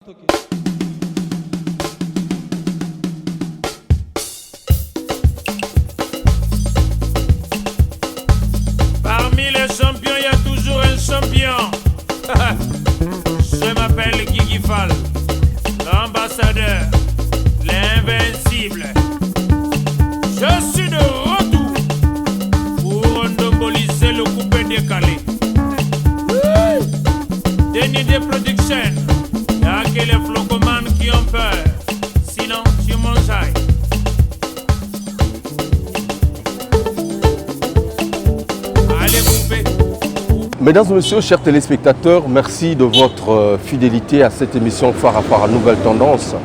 Parmi les champions, il y a toujours un champion. Je m'appelle Guigui Fall, l'ambassadeur, l'invincible. Je suis de retour pour endoboliser le coupé décalé. Denis de production, il n'y a que les flocomanes qui ont peur. Sinon, tu m'enjailles. Allez, coupé. Mesdames et messieurs, chers téléspectateurs, merci de votre fidélité à cette émission Phare à Phare à Nouvelle Tendance.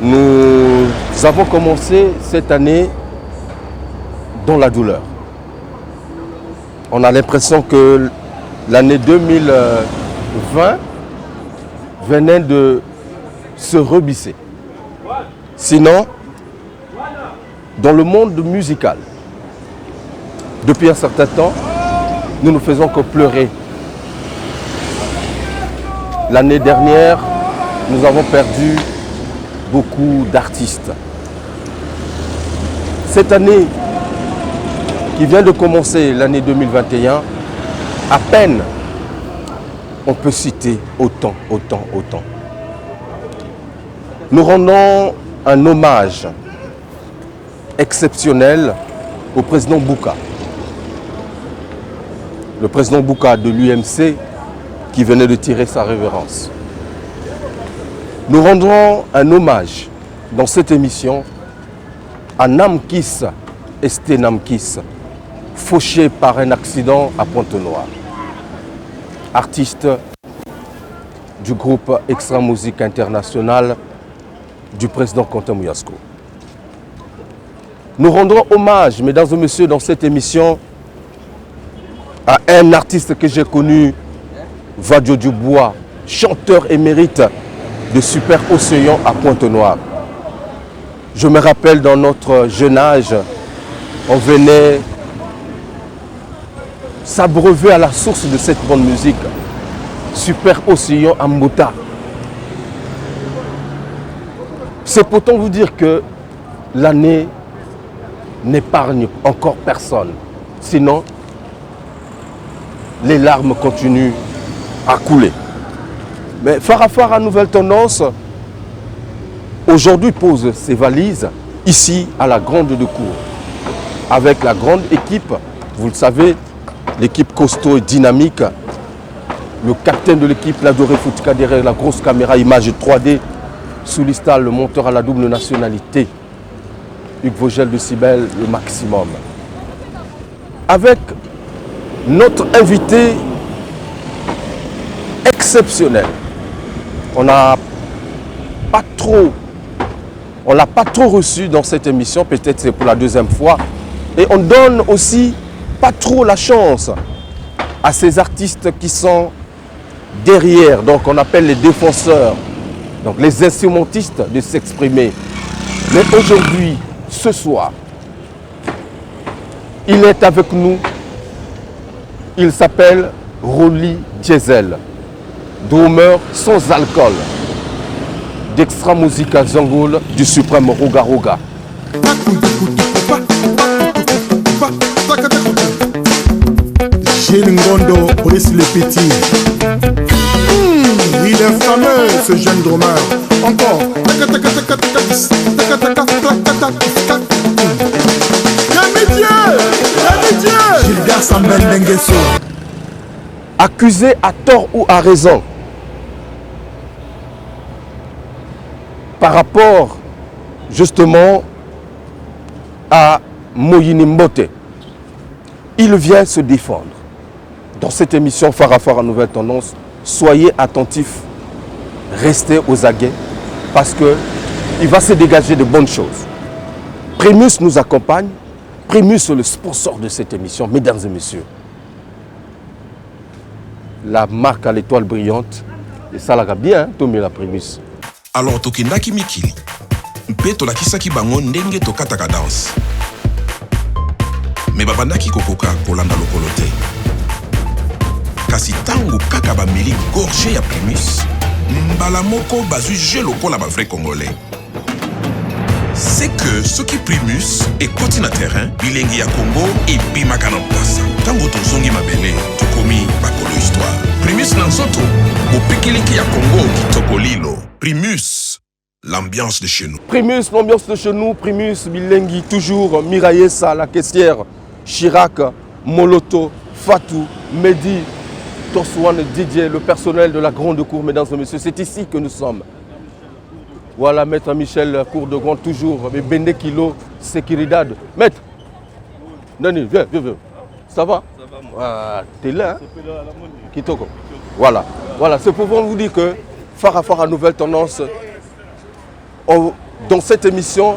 Nous avons commencé cette année dans la douleur. On a l'impression que l'année 2020 venait de se rebisser. Sinon, dans le monde musical, depuis un certain temps, nous ne faisons que pleurer. L'année dernière, nous avons perdu beaucoup d'artistes. Cette année qui vient de commencer, l'année 2021, à peine on peut citer autant. Nous rendons un hommage exceptionnel au président Bouka. Le président Bouka de l'UMC qui venait de tirer sa révérence. Nous rendrons un hommage dans cette émission à Namkis Esté Namkis, fauché par un accident à Pointe-Noire. Artiste du groupe Extra Musique International du président Quentin Mouyasko. Nous rendrons hommage, mesdames et messieurs, dans cette émission à un artiste que j'ai connu, Vadio Dubois, chanteur émérite de Super Océan à Pointe-Noire. Je me rappelle dans notre jeune âge, on venait s'abreuver à la source de cette bonne musique. Super Océan à Mbota. C'est pourtant vous dire que l'année n'épargne encore personne. Sinon, les larmes continuent à couler. Mais Phare à Phare à Nouvelle Tendance, aujourd'hui pose ses valises ici à la Grande de Cour. Avec la grande équipe, vous le savez, l'équipe costaud et dynamique. Le capitaine de l'équipe, l'Adoré Foutka, derrière la grosse caméra image 3D. Sous l'istal, le monteur à la double nationalité. Hugues Vogel de Cybèle, le maximum. Avec notre invité exceptionnel. On l'a pas trop reçu dans cette émission, peut-être c'est pour la deuxième fois. Et on donne aussi pas trop la chance à ces artistes qui sont derrière, donc on appelle les défenseurs, donc les instrumentistes de s'exprimer. Mais aujourd'hui, ce soir, il est avec nous. Il s'appelle Rolly Diesel, drummer sans alcool, d'Extra Musica Zangoul du suprême Roga Roga. Gilles Ngondo, Brice le Petit. Il est fameux ce jeune drummer. Encore. Gilbert Sambel Denguesso. Accusé à tort ou à raison par rapport justement à Moyini Mbote, il vient se défendre. Dans cette émission Phare à Phare à Nouvelle Tendance, soyez attentifs, restez aux aguets parce qu'il va se dégager de bonnes choses. Primus nous accompagne. Primus est le sponsor de cette émission, mesdames et messieurs. La marque à l'étoile brillante, et ça l'a bien, Tommy la Primus. Alors, tokendaki mikili. Mpe tolakisaki bango ndenge tokataka danse. Me babandaki kokoka kolanda lokolo te. Kasi tango kaka bameli gorgé ya Primus, Mbalamoko bazui jeu lokola ba vrai congolais. C'est que ce qui primus et continue terrain, bilingi ya Congo et bimakana pasa. Tango tozongi mabele, tokomi bakolo histoire. Primus nansoto, bopikiliki ya Congo kitokolilo. Primus, l'ambiance de chez nous. Primus, l'ambiance de chez nous. Primus, bilingi, toujours Miraïessa, la caissière, Chirac, Moloto, Fatou, Mehdi, Toswan, Didier, le personnel de la grande cour, mesdames et messieurs. C'est ici que nous sommes. Voilà, maître Michel, cour de grande, toujours, mais Bende Kilo, Sécuridad. Maître, Nani, viens. Ça va? Ça va, t'es là, hein? Kitoko. Voilà, c'est pour vous dire que Farafara Nouvelle Tendance, dans cette émission,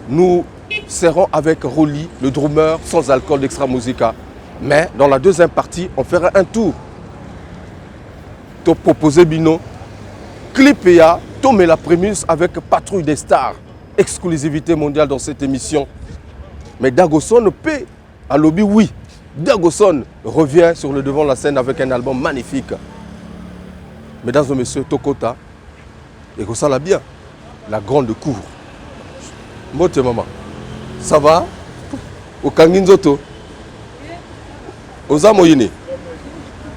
nous serons avec Rolly, le drummer sans alcool d'Extra Musica. Mais dans la deuxième partie, on fera un tour. Tu proposé Bino, clip et Tom et la Primus avec Patrouille des Stars. Exclusivité mondiale dans cette émission. Mais Dagoson peut, à lobby, oui. Dagoson revient sur le devant de la scène avec un album magnifique. Mesdames et messieurs, Tokota, et que ça l'a bien, la grande cour. Mote maman, ça va? Au Kanginzoto, aux Amoyini,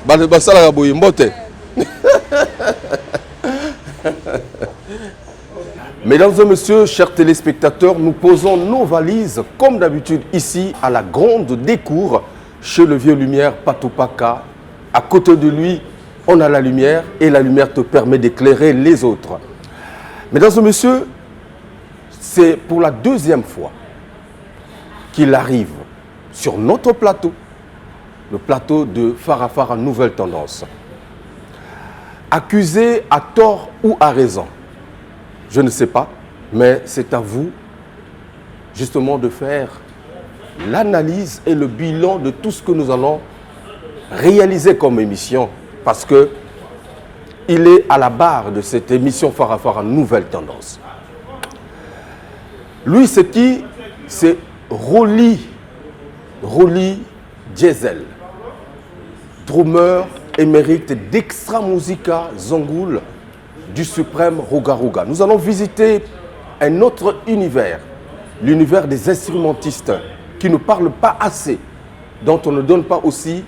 Basala Boye, Mote. Mesdames et messieurs, chers téléspectateurs, nous posons nos valises, comme d'habitude, ici, à la grande décour, chez le vieux Lumière Patupaka. À côté de lui, on a la lumière, et la lumière te permet d'éclairer les autres. Mesdames et messieurs, c'est pour la deuxième fois qu'il arrive sur notre plateau, le plateau de Farafara Nouvelle Tendance. Accusé à tort ou à raison, je ne sais pas, mais c'est à vous justement de faire l'analyse et le bilan de tout ce que nous allons réaliser comme émission, parce que il est à la barre de cette émission Farafara Nouvelle Tendance. Lui, c'est qui? C'est Rolly Diesel, drummer émérite d'Extra Musica Zongoul du suprême Rogaruga. Nous allons visiter un autre univers, l'univers des instrumentistes qui ne parlent pas assez, dont on ne donne pas aussi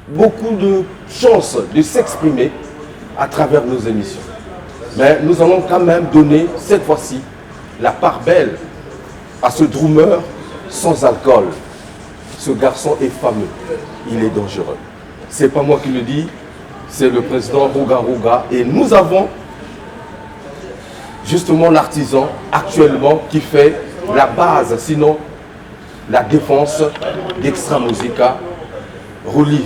beaucoup de chance de s'exprimer à travers nos émissions. Mais nous allons quand même donner cette fois-ci la part belle à ce drummer sans alcool. Ce garçon est fameux, il est dangereux. C'est pas moi qui le dis, c'est le président Rogaruga. Et nous avons justement l'artisan actuellement qui fait la base, sinon la défense d'Extra Musica. Rolly,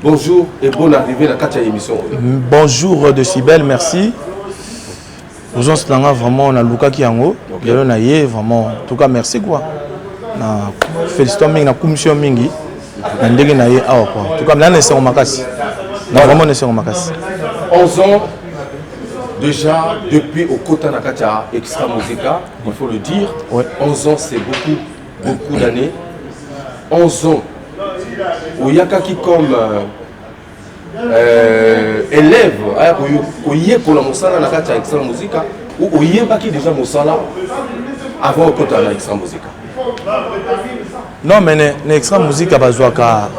bonjour et bonne arrivée à la 4e émission. Bonjour de Cybelle, merci. Nous sommes vraiment dans Luka Kiango. Vraiment, en tout cas, merci quoi. Félicitations à la commission Mingi. En tout cas, là, nous vraiment 11 ans déjà depuis au Kota Nakacha Extra Musica, il faut le dire. Ouais. 11 ans, c'est beaucoup d'années. 11 ans. Au Yakaki comme élève, au Yé pour la Moussala Nakacha Extra Musica, ou au Yé Baki déjà Moussala avant au Kota Extra Musica. Non, mais l'extra musique à Bazouaka,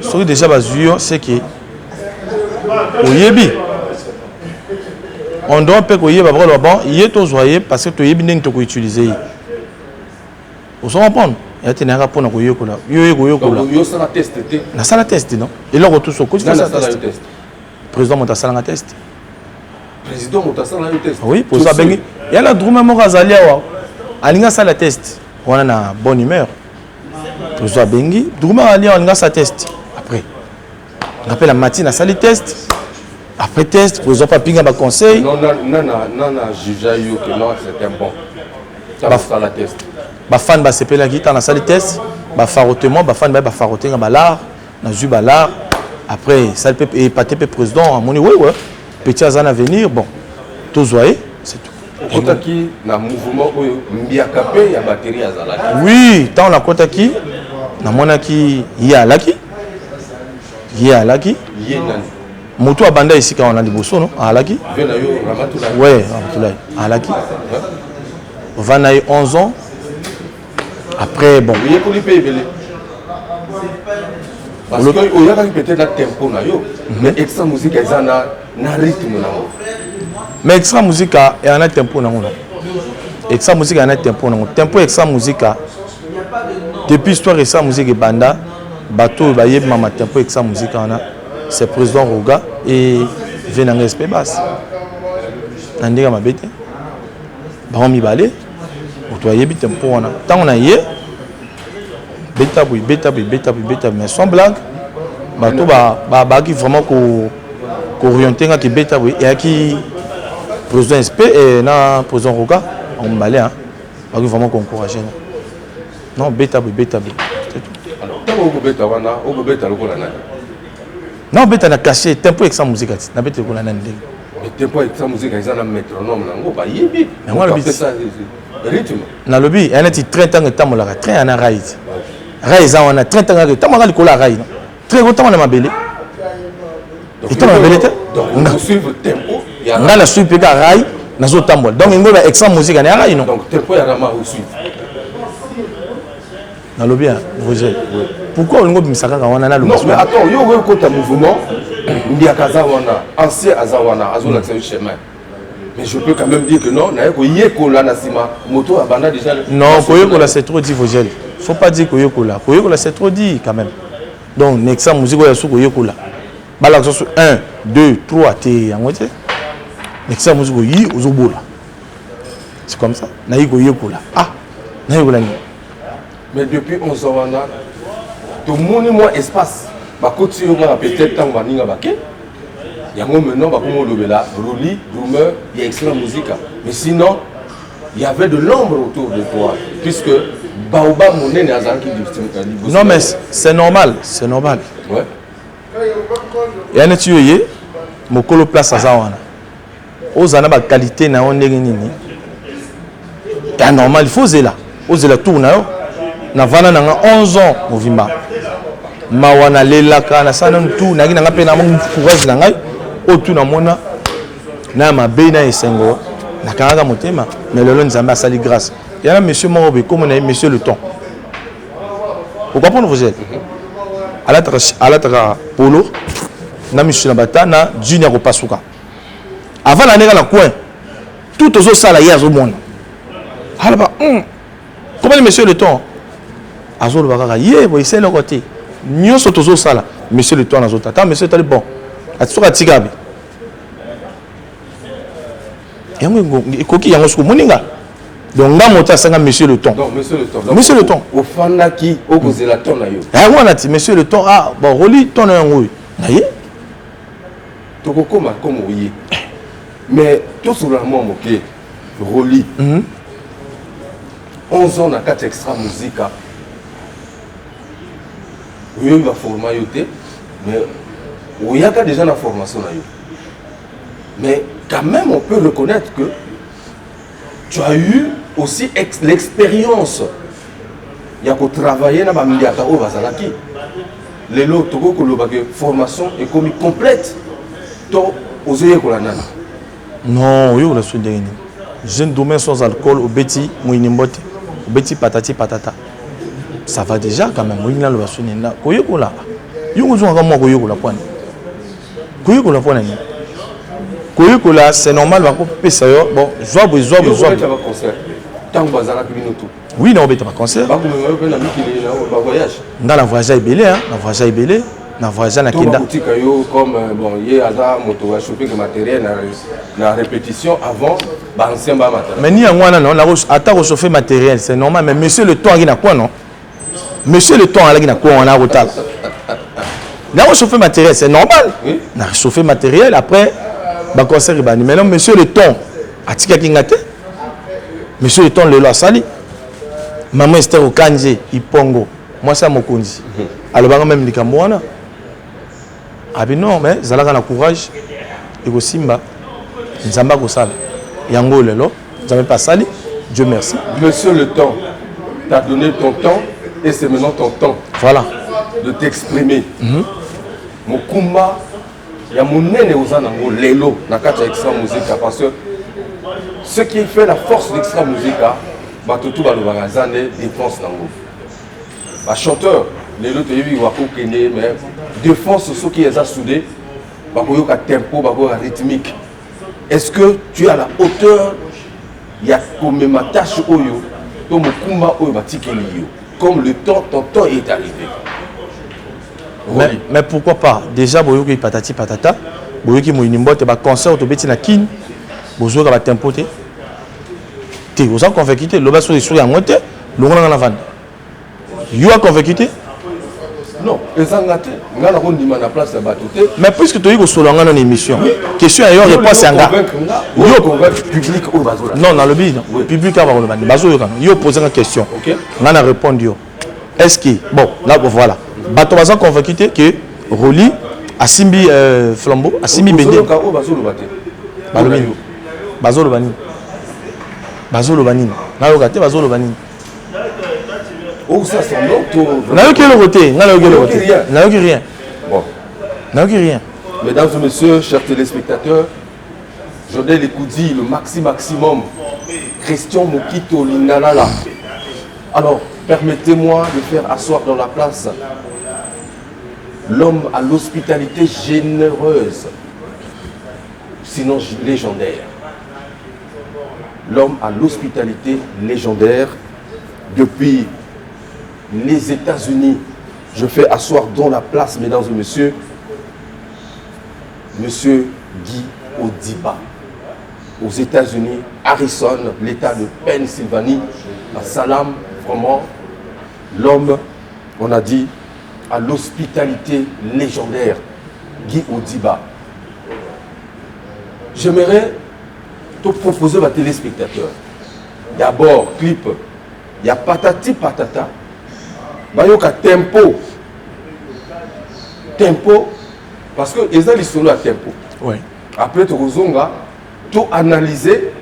ce qui déjà Bazouyo, c'est que au Yébi, on doit payer au Yébi, il est aux oreilles parce que tu Yébi n'est pas utilisé. Vous se comprenez? Il y a des gens qui ont eu la test. La salle test, non? Et là, retour sur le test. Président Montassal a test. Président Montassal a test. Oui, pour ça, il y a la Drouma Morazalia. Alinga salle test. On a une bonne humeur. Président Bengi, Drouma Alia, on a sa test. Après, on appelle la matinée à salle test. Après test, président Papinga va conseil. Non, jugé que non, c'était bon. Ça va la test. Les fans va s'appeler la guitare dans la salle de test, va farotement, les fans va faroter dans l'art, dans le balar. Après, ça peut épater le président. À mon oui, petit azan à venir, bon, tout voyez, c'est tout. Quand qui dans mouvement Mbiakapé, il y a batterie à Zalaki. Oui, tant la côte qui, dans mon qui, il y a Laki, moto a banda ici quand on a des bossons, non? À Alaki. Ouais, à Alaki. On a eu 11 ans. Après, bon. Parce que il y a peut-être un tempo, mais extra musique, il y a un rythme. Mais extra musique, il y a un tempo. Extra musique, il y a un tempo. Tempo extra musique, depuis l'histoire extra musique et banda, bateau, il y a un tempo extra musique, c'est président Roga et Venang SP Bass. Nandiga ma bête. Bah, mi balé. Pour toi, il y a un tempo. Tant on a eu. Beta, mais sans blague, bateau qui vraiment orienté qui beta et qui président SP et na président Roga on balait hein qui vraiment encourager non beta c'est tout. Alors tant au beta wana au beta lokola nani non beta na caché tempo avec sa musique na beta lokola nani mais tempo avec sa musique ils ont un métronome nango ba yebi mais moi le rythme na lobby il y a un petit 30 ans que tamola train na ride Raïza on a 30 ans que tamola likola raï très gros tamola mabele et tamola mabele donc on suit le tempo on a la suite peka raï nazo tambola donc il y a extra musique na raï non donc tempo ya rama au suite na lobby Roger pourquoi on ngobimisa kaka wana na lobby non mais attends yo we ko ta mouvement ndia kaza wana ancien azawana azola le chemin. Mais je peux quand même dire que non, Koyekola Nasima, moto abandonne déjà. Non, Koyekola c'est trop dit, Vogel. Il ne faut pas dire Koyekola. Koyekola c'est trop dit quand même. Donc, Nexa musique est sur Koyekola. Balak sur 1, 2, 3, t'es en moitié. Nexa musique est aux Obola. C'est comme ça. Naï Koyekola. Ah, Naï Koyekola. Mais depuis 11 ans, tout le monde moins espace. Peut-être tant que nous avons il y a maintenant, Roli, Rumeur, il y a extra musique. Mais sinon, il y avait de l'ombre autour de toi. Puisque Baoba Moné n'est pas qui. Non, mais c'est normal. C'est normal. Ouais. Il y a un tué, mon colo place à Zawana. Aux années de qualité, na on n'est pas normal. Il faut oser là. Oser la tourne. Na vana na 11 ans, Movimba. Mawana lelaka na sana tout na ngina ngapena mon courage na ngai. Otu na mona na mabe na esengo na kanga motema mais lelo nzambe asali grâce il y a monsieur Morobe comme on a monsieur le temps pourquoi pas vous êtes à la polo na monsieur Nabata na junior opasuka avant la nega na coin tout aux sala ya zo mona alaba comment monsieur le temps azolo bakaka ye bo isele côté nyoso tozo sala monsieur le temps na zo tata monsieur tali bon atsuka tigabe yango ekoki yango soko moninga donc nga mota sanga monsieur le temps donc monsieur le temps monsieur le temps au fanda qui au cause la ton na yo ah wana ti monsieur le temps ah bon roli ton na yango naye toko koma comme oui mais tout sur la moi moké roli 11 ans na 4 extra musique oui va former yoté mais il y a déjà la formation. Mais quand même, on peut reconnaître que tu as eu aussi l'expérience. Il y a qu'à travailler dans la Bazalaki. Les lots, la formation est comme complète. Non, oui, on a su dernier. Jeune domaine sans alcool, au bêtis, mouinimbote, au bêtis patati patata. Ça va déjà quand même. Oui, là, le bassin là. Koyokola. Yokozonga moi koyokola point. Koyokola point nani. Koyokola c'est normal va couper ça bon joie. Tant bazala kibinoto. Oui, non, bête pas concert. Ba ko me na miki na voyage. Dans la voyage belé hein, na voyage belé, na voyage na kenda. Boutique yo comme bon, hier aza moto wa shopping matériel na répétition avant ba ancien ba matin. Mais ni ngwana non, la ata ko chauffer matériel, c'est normal mais monsieur le temps qui na quoi non? Monsieur le temps qui na quoi on a retard. Là, on chauffe matériel, c'est normal. Oui. On a chauffé matériel, après, le concert est banni. Maintenant, monsieur le ton, Atika Kingate, monsieur le ton, le loi sali. Maman Esther Okanje, Ipongo, moi c'est mon kondi. Alors, même les Kamouana. Ah, ben non, mais Zalaka na courage, et go Simba, Nzamba go sala. Yango lelo, Nzamba pas sali, Dieu merci. Monsieur le temps, tu as donné ton temps, et c'est maintenant ton temps. Voilà. De t'exprimer. Mokumba, il y a mon nez aux anangos, l'élo, dans le extra musique, parce que ce qui fait la force d'extra musique, tout le magasin défense nango. Les chanteurs, les autres, ils vont mais défense ceux qui les a soudés, il y a tempo, il y a rythmique. Est-ce que tu es à la hauteur? Il y a comme ma tâche oyo, comme le temps, ton temps est arrivé. Mais pourquoi pas? Déjà, boyoki patati patata, boyoki moinimbote, ba concert au beti na kin, bozoka ba tempo te. Te oza convaincu te, loba sur les souris à moitié, l'on a la vanne. You as convaincu te? Non, ezangate, ngana ko ndima na place ya batote. Mais puisque tu es au solo dans émission, question ailleurs réponse à nga. Yo convaincre public au bazola. Non, dans le bide, public a le bande. Bazo yo poser une question. OK. Ngana répondre yo. Est-ce que bon, là voilà. Bato baza convaincu te que Roli a simbi flambeau, a simbi bende. Bazolo bani. Bazolo bani. Na yo gate bazolo bani. Oh, ça semble. N'a eu que le voté, n'a eu que le voté. N'a eu que rien. Bon. N'a eu que rien. Mesdames et messieurs, chers téléspectateurs, Jodel Ekoudi, le maximum, Christian Mokito Lingalala. Alors, permettez-moi de faire asseoir dans la place l'homme à l'hospitalité généreuse, sinon légendaire. L'homme à l'hospitalité légendaire depuis les États-Unis. Je fais asseoir dans la place, mesdames et messieurs, Monsieur Guy Odiba. Aux États-Unis, Harrison, l'État de Pennsylvanie, à Salam, vraiment, l'homme, on a dit, à l'hospitalité légendaire, Guy Odiba. J'aimerais te proposer à téléspectateurs. D'abord, clip, il y a Patati Patata. Bayoka tempo, parce que ils ont l'histoire à tempo. Oui. Après tu rozonga, tout analyser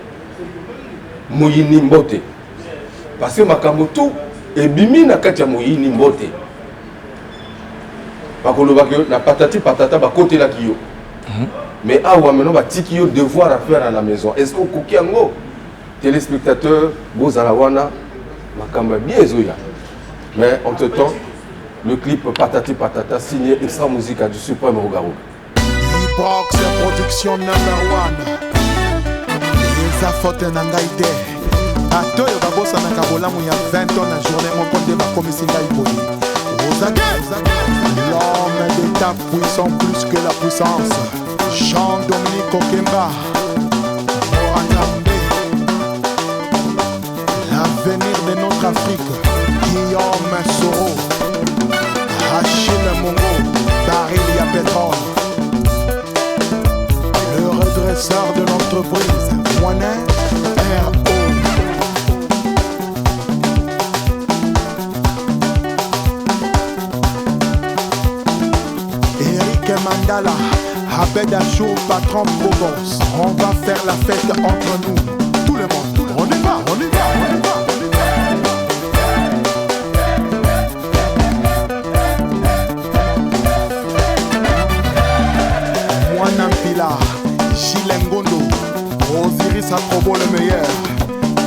Moyini Mbote, parce que makambo tout et bimi na katia Moyini Mbote. Parce que na patati patata ba côté la kiyo. Mais ah ouais maintenant ba tikio devoir à faire à la maison. Est-ce que kokiango téléspectateurs bozalawana makamba bien zoya. Mais entre-temps, le clip Patati Patata signé Extra Musica du Suprême Rougarou. Box production number 1. Eza faute nangaide. Atoyo babosa na kabolamu ya 20 ans na journée moko nde bakomisi ngai boye. L'homme d'État puissant plus que la puissance. Jean-Dominique Okemba. Moranambe. L'avenir de notre Afrique. Guillaume Soro, Achille Mongo, Baril Pétrole, le redresseur de l'entreprise, Moinet R.O. Eric Mandala, Abed Achour, patron Bogos. On va faire la fête entre nous, tout le monde. On y va. Nampila, Gilles Ngondo, Osiris Akobo le meilleur,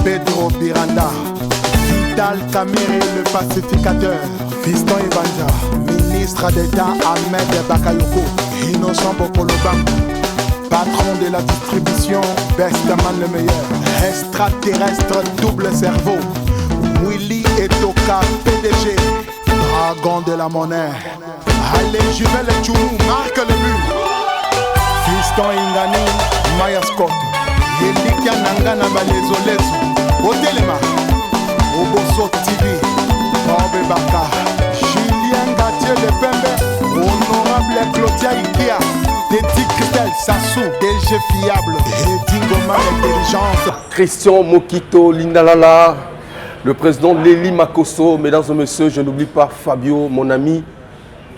Pedro Biranda, Vital Kamere le pacificateur, Fiston Evanja, ministre d'État Ahmed Bakayoko, Innocent Bokoloban, patron de la distribution, Bestman le meilleur, extraterrestre double cerveau, Willy Etoka PDG, dragon de la monnaie, allez Juvel et Tchoumou marque le but. Fiston Ingani, Maya Scott, Yelikia Nangana Balezolezu, Otelema, Oboso TV, Bobe Baka, Julien Gatier de Pembe, Honorable Claudia Ikia, Teti Christel Sassou, DG Fiable, et Dingoma Intelligence. Christian Mokito Lindalala, le président Léli Makoso, mesdames et messieurs, je n'oublie pas Fabio, mon ami,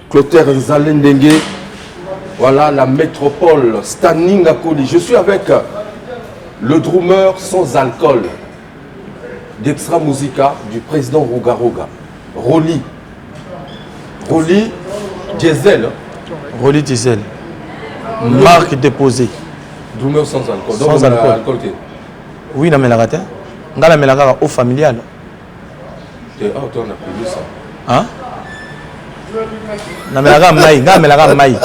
Clotaire Zalendengue. Voilà la métropole, Standing Akoli. Je suis avec le drummer sans alcool d'Extra Musica du président Rougarouga, Roli Diesel. Roli Diesel. marque déposée. Doumeur sans alcool. Sans alcool. Oui, na melaka te. Ngala melaka au familial. Tu as payé ça. Hein? Na melaka mai, ngala melaka mai.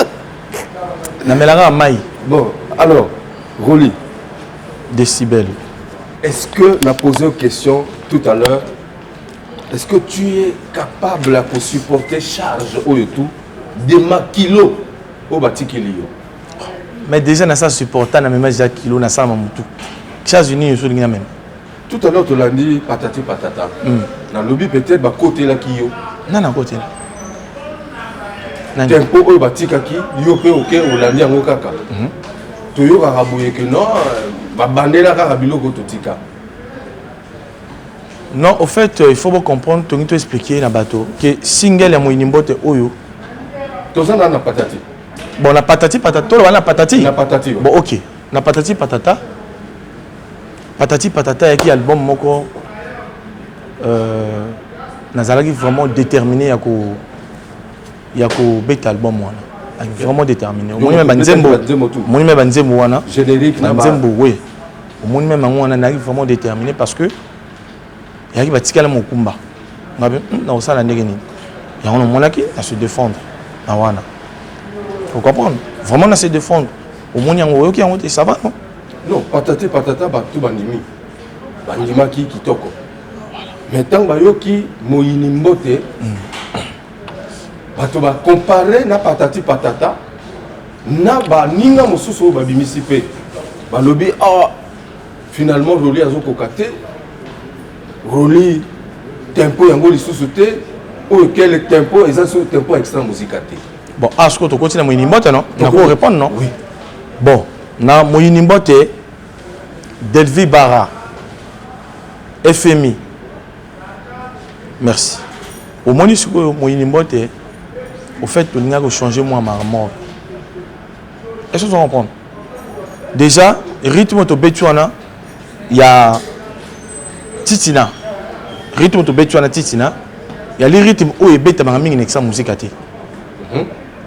Na melaka mai. Bon, alors, Roli. Décibel. Est-ce que, on a posé une question tout à l'heure, est-ce que tu es capable de supporter charge ou tout de ma kilo au bâti kilio? Mais déjà, ça supporter na même kilo na ça mamutu. Charge unis sur même. Tout à l'heure, tu l'as dit patati patata. Dans le lobby peut-être ba côté la kio. Non, côté là. Tempo au bâti kaki yo pe OK ou landi ngo kaka. Tu yo ka raboye que non ba bandela ka biloko totika. Non, au fait, il faut comprendre, tu as expliqué dans le bateau que single et moinimbote oyo. Tu as na patati. Bon, la patati patata, tu as patati. La patati. Bon, OK. La patati patata. Patati patata est qui album moko nazalaki vraiment déterminé à ko beta album wana. Vraiment déterminé. Au moins même banzembo. Au moins même banzembo wana. Générique na banzembo oui. Au moins même wana naki vraiment déterminé parce que il y a qui va mokumba. Ngabe na osala ndenge nini. Ya on monaki à se défendre. Na wana. Faut comprendre. Vraiment à se défendre. Au moins yango yoki yango ça va non? Non, patati patata batu bandimi. Bandima ki kitoko. Maintenant bayoki moyini mbote. Bato ba comparer na patati patata na ba ninga mosusu ba bimisi pe. Ba lobi finalement Roli azo kokate. Roli tempo yango lisusu te ou quel tempo eza sur tempo extra musicate. Bon, est-ce que tu continues à moyini mbote non? Na ko répondre non? Oui. Bon, na moyini mbote Delvi Bara, FMI. Merci. Au moins, ce que je au fait, tu as changé moi ma mort. Est-ce que tu comprends? Déjà, le rythme de Betuana, il y a Titina. Le rythme de Betuana Titina, il y a le rythme où il y a une musique.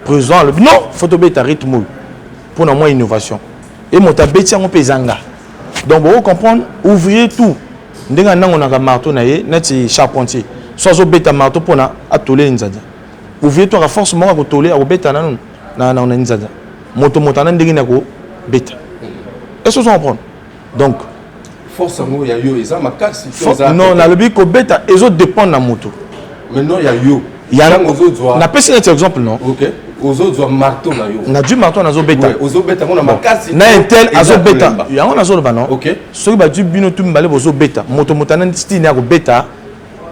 Présent, non, il faut te mettre un rythme pour une innovation. Et mon tabeti on peut zanga. Donc vous comprendre, ouvrier tout. Ndenga nango na marteau na ye, neti charpentier. Soit zo beta marteau pour na atoler nzada. Ouvrier toi forcément à toler à beta na nzada. Moto na ndenge na ko beta. Est-ce que vous comprenez? Donc force ngo ya yo eza makasi. Non, na lobi ko beta ezo dépend na moto. Maintenant il y a yo. Il y a na pesi un exemple non. OK. Aux autres marteau na yo. Na du marteau na zo beta. Oui, aux autres beta on a makasi. Na intel azo beta. Ya on a zo ba non. OK. Soki ba du bino tu mbale bozo beta. Moto na style na ko beta.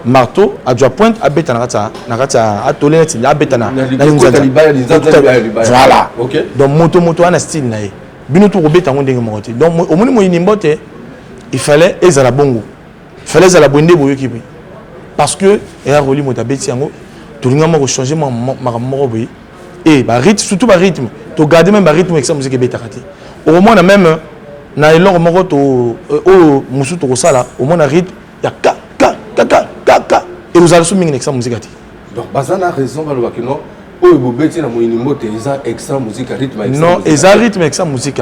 Marteau a dû pointe à beta na kata a toler net a beta na. Voilà. OK. Donc moto na style na ye. Bino tu ko beta ngondenge mokote. Donc au moni moyini mbote il fallait ezala bongo. Il fallait ezala bonde boyo kibi. Parce que et a roli mota beti yango to linga mo changer ma boy. Et bah rythme surtout bah rythme tu garder même bah rythme avec ça musique beta kati au moins on a même na eloko moko to o musu to sala au moins na rythme ya ka et vous allez soumis avec ça musique kati donc bazana raison ba lo non o bobeti na moyini mote eza extra musique rythme non eza rythme avec ça musique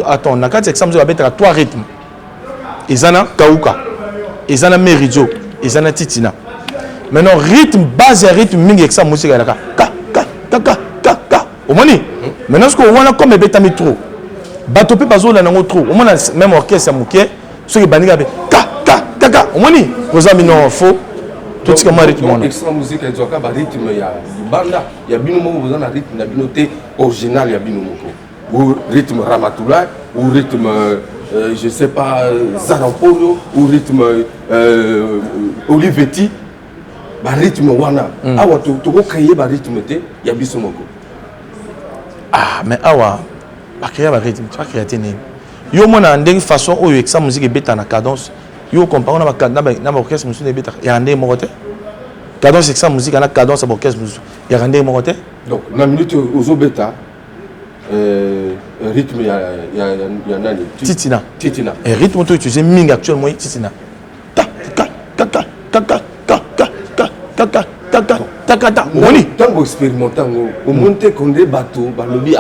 attends na kati extra musique beta trois rythmes ezana kauka ezana meridio ezana titina maintenant rythme base ya rythme mingi avec ça musique la ka au moins maintenant ce qu'on voit comme betami trop bato pe bazola nango trop au moins même orchestre moké ceux qui baniga be ka au moins aux amis non faux tout ce que moi rythme on extra musique et zoka ba rythme ya banda ya bino mo vous en a rythme na bino te original ya bino moko ou rythme Ramatoulaye ou rythme je sais pas Zarampolo ou rythme Olivetti ba rythme wana awa to ko créer ba rythme te ya biso moko. Ah mais awa ba créer ba rythme tu vas créer tene yo mona ndenge façon oyo exa musique beta na cadence yo compare na ba orchestre musique beta ya ndenge moko te cadence exa musique na cadence ba orchestre musique ya ndenge moko te donc na minute ozo beta rythme ya nani titina et rythme to utiliser mingi actuellement titina Tango expérimentant au monte condé bateau balobi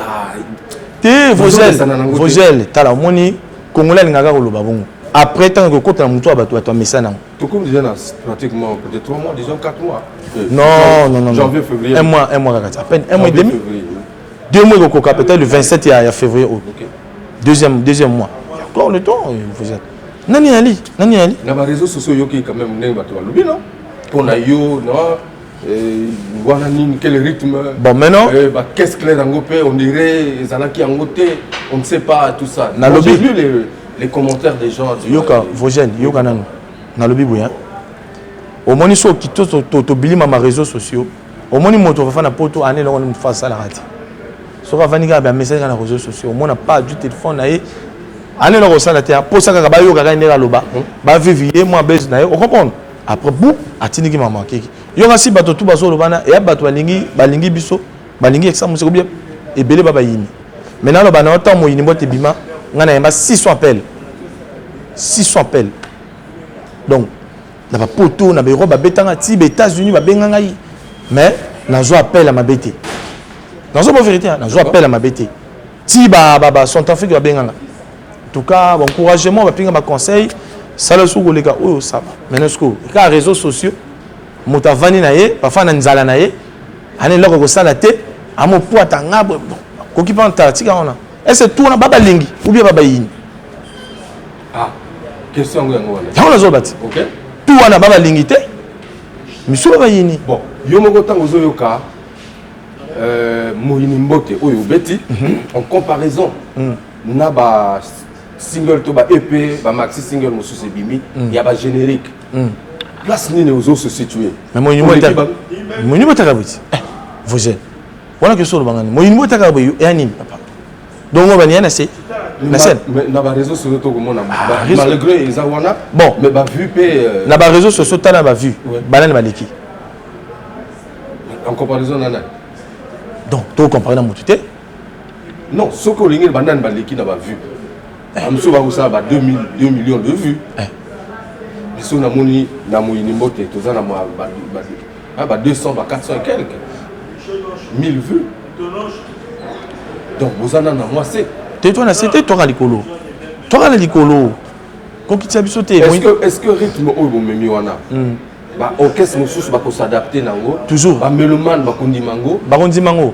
Te Vogel, tala moni Congolais n'ingaga au lobabongo. Après tant que côté na muto abato ato mesana. Tout comme déjà pratiquement peut-être 3 mois, disons 4 mois. Non. Janvier, février. Un mois à peine 1 mois et demi. 2 mois au coca peut-être le 27 février. Deuxième mois. Encore le temps Vogel. Nani ali. Dans les réseaux sociaux yoki quand même n'est pas toi lobi non. Pour na yo non. Voilà quel rythme. Bon maintenant. Qu'est-ce que les angopé on dirait Zalaki angoté, on ne sait pas tout ça. J'ai lu les commentaires des gens. Yoka Vogel, yoka nano. Na lobi boya. Au moins so qui to bilima ma réseaux sociaux. Au moins moto va faire na poto année là on me fait ça la rati. So va venir ba message na réseaux sociaux. Au moins n'a pas du téléphone na ye. Année là ça la terre pour ça ka ba yoka ka ndela loba. Ba vivre moi base na ye. On comprend. Après boum atini ki mama kiki. Yoka si bato tout bazo lobana et bato balingi biso balingi exam c'est bien et belé baba yini. Maintenant le bana autant moyini bote bima ngana yamba 600 appels. 600 appels. Donc na ba poto na ba roba betanga ti ba États-Unis ba benganga yi. Mais na zo appel à ma bêté. Dans une vérité na zo appel à ma bêté. Ti ba son Afrique ba benganga. En tout cas bon encouragement ba pinga ba conseil ça le sou les gars oh ça va. Maintenant ce que réseaux sociaux moto vani na ye parfois na nzala na ye ane loko ko sala te amo poata ngabo ko ki panta tika ona est-ce tout na baba lingi ou bien baba yini question ngo wana ta ona zo bati OK tout wana baba lingi te miso baba yini bon yo moko tango zo yoka moyini mbote oyo beti en comparaison na ba single to ba EP ba maxi single mo sous bimi ya ba générique place ni aux se situer mais mon niveau takabuti Vogel wana que sur le bangani mon niveau takabuti et anime papa donc on va n'y c'est na scène na ba réseaux sociaux to komona malgré les awana bon mais ba vu pe na ba réseaux sociaux tala ba vu banane baliki en comparaison nana donc to comparer na mutute non ce que lingi banane baliki na ba vu amso ba ça ba 2 millions de vues si on a moni na moyini mbote toza na ba 200 ba 400 et quelques 1000 vues donc vous en avez moi c'est toi na c'était toi likolo ko kitia biso te est-ce que rythme o bo memi wana ba orchestre mosusu ba ko s'adapter nango toujours ba melomane ba kondi mango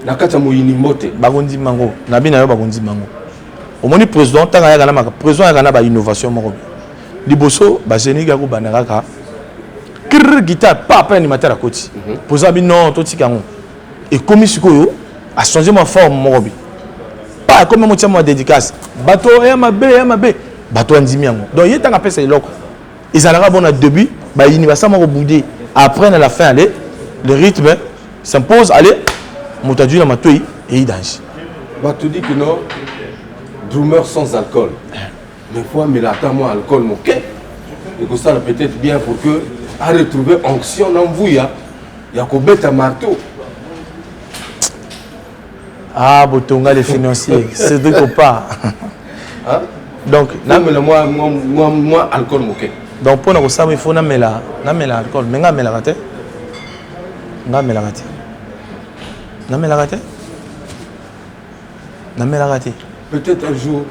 na kata moyini mbote ba kondi mango na bina yo ba kondi mango au moni président tanga ya kana président ya kana ba innovation moko liboso ba génie ga ko banaka kir guitare pas animateur à côté posa bi non to tikango et comme sikoyo a changé ma forme moko bi pas comme mo tiama dédicace bato ya mabe bato andimi yango donc il tanga pesa iloko ezalaka bon à début ba innovation moko boudé après à la fin aller le rythme s'impose aller motadu na matoi et il danger ba tu dis que non drummer sans alcool. Mais fois, mais là, moi, alcool, mon quai. Et que ça, peut-être bien pour que, à retrouver onction dans vous, il y a qu'au bête à marteau. Ah, Botonga, les financiers, c'est de pas. Donc, moi, alcool, mon quai. Donc, pour nous, il faut que nous alcool. Mais nous la raté. Peut-être un jour,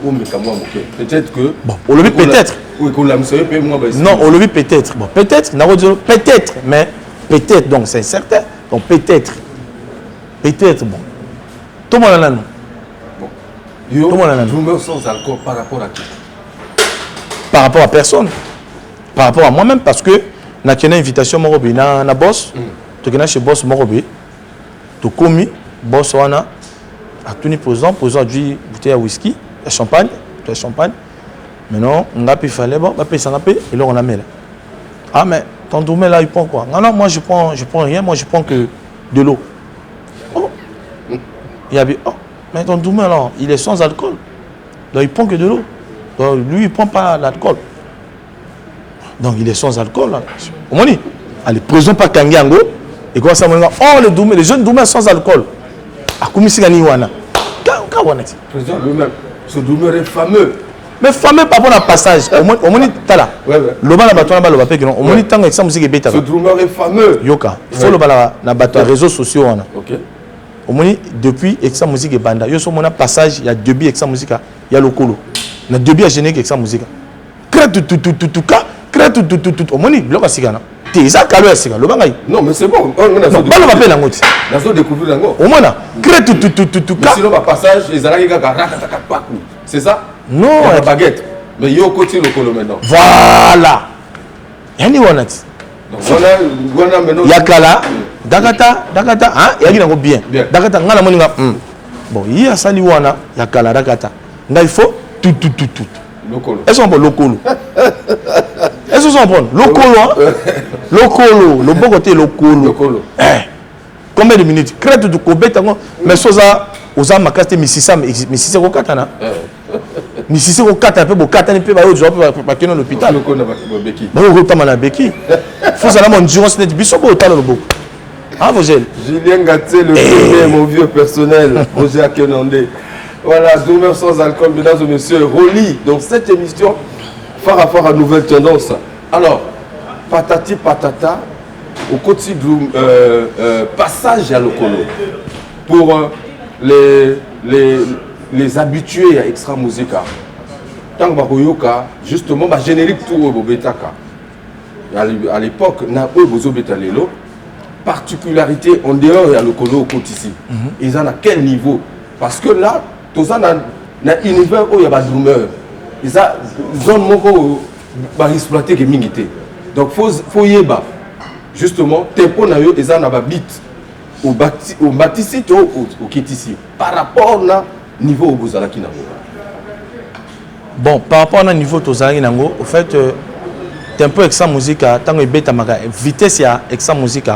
peut-être que... Bon, on le vit peut-être. Oui, qu'on l'a mis, moi, non, on le vit peut-être. Bon, peut-être, mais peut-être, donc c'est certain. Donc peut-être, bon. Tout le monde en a. Tout le monde en a. Drummer sans alcool par rapport à qui? Par rapport à personne. Par rapport à moi-même, parce que na une invitation morobi na boss, tu connais chez boss morobi, tu commis boss wana. À tout posant du bouteille à whisky, à champagne, Maintenant, on a pu faire les bons, et là on a mis là. Ah mais ton doumé là il prend quoi? Non, moi je prends rien, moi je prends que de l'eau. Oh, il y a oh, mais ton doumé là, il est sans alcool. Donc il prend que de l'eau. Donc lui il prend pas l'alcool. Donc il est sans alcool là. Au moins, allez, présent pas Kangiango et quoi ça me dit oh les jeunes doumé sans alcool. Président lui-même, ce doumeur est fameux. Mais fameux par rapport à passage. Au moins, tala. Le bal à bâton à bal au moins, tant que ça musique est bêta. Ce doumeur est fameux. Yoka. Il faut le bal à bâton réseaux sociaux. Ok. Au moins, depuis Exa Musique et Banda, il y a un passage, il y a début Exa Musique, il y a le colo. Il y a début à générique Exa Musique. Au moins, il y a un cigana. Tu es à Kalo Siga, le bangay. Non, mais c'est bon. Non, pas le papier la moitié. Nous avons découvert l'ango. Au moins, sinon, le passage, les Arabiques, c'est ça? Non, il y a une baguette. Mais il y a un côté le colo maintenant. Voilà. Il y a une wanat. Donc, voilà maintenant. Yakala, Dakata, hein, il y a bien. Dakata, ngala moninga. Bon, il y a sali wana, Yakala, Dakata. Il faut tout. Locolo. Elles sont bon locolo. Elles sont bon locolo, hein? Locolo, le bon côté locolo. Combien de minutes? Crête de Kobe, mais soza, aux âmes, ma misisa au katana. Misisa au katana, peu katana, peu bayo, je vais pas à l'hôpital. Faut ça mon endurance net, biso au talon le beau. Hein, Vogel? Julien Gaté, le premier, mon vieux personnel, Roger Akenandé. Voilà, Doomer sans alcool, mesdames et messieurs, Rolly, dans cette émission, phare à nouvelle tendance. Alors, patati patata, au côté du passage à l'Okolo, pour les habitués à Extra Musica. Tant que Bakoyoka, justement, générique tout au Bobetaka. À l'époque, na Obozo Betalelo, particularité en dehors de l'Okolo au côté ici. Ils en à quel niveau? Parce que là, tout ça, dans l'univers où il y a des drumeurs, ils ont une zone où ils ont exploité les mingité. Donc, il faut y aller. Justement, tempo na yo, ils ont un beat au bâtissé au kitisi. Par rapport au niveau où vous allez. Bon, par rapport au niveau où vous allez, au fait, tempo Exa Musique, tant que bêta vitesse ya Exa Musique,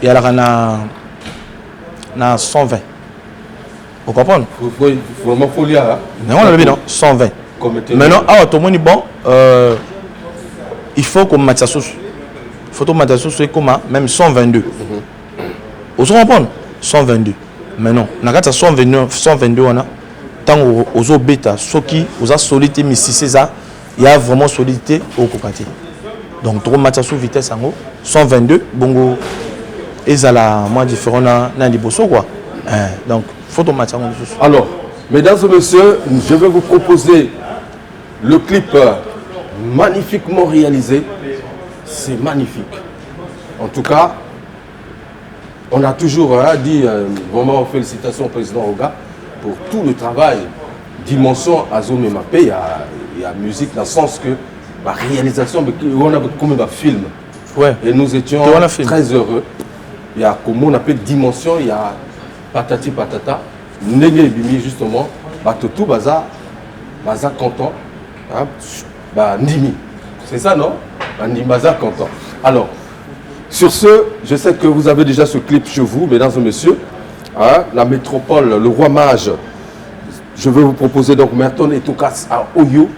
il y a na 120. Vous comprenez? Vraiment, il faut lire. Mais on a vu, non? 120. Maintenant, tout le monde dit bon, il faut qu'on mette ça sous. Il faut qu'on mette ça sous, comment? Même 122. Vous comprenez? 122. Maintenant, on a 122, on a tant aux autres bêta, ceux qui ont solidité, mais si c'est ça, il y a vraiment solidité au côté. Donc, tout le monde sous vitesse en haut, 122, bongo, et ça la moins différent dans les bossos, quoi. Donc, alors, mesdames et messieurs, je vais vous proposer le clip magnifiquement réalisé. C'est magnifique. En tout cas, on a toujours dit vraiment félicitations au président Roga pour tout le travail. Dimension à Zome Mapé, il y a musique dans le sens que la réalisation, on a comme un film. Ouais. Et nous étions très heureux. Il y a comme on appelle dimension, il y a patati patata, nege bimi justement, tout baza content, ndimi. C'est ça non? Ndimi baza content. Alors, sur ce, je sais que vous avez déjà ce clip chez vous, mesdames et messieurs, la métropole, le roi mage. Je vais vous proposer donc Merton et Tokas à Oyo.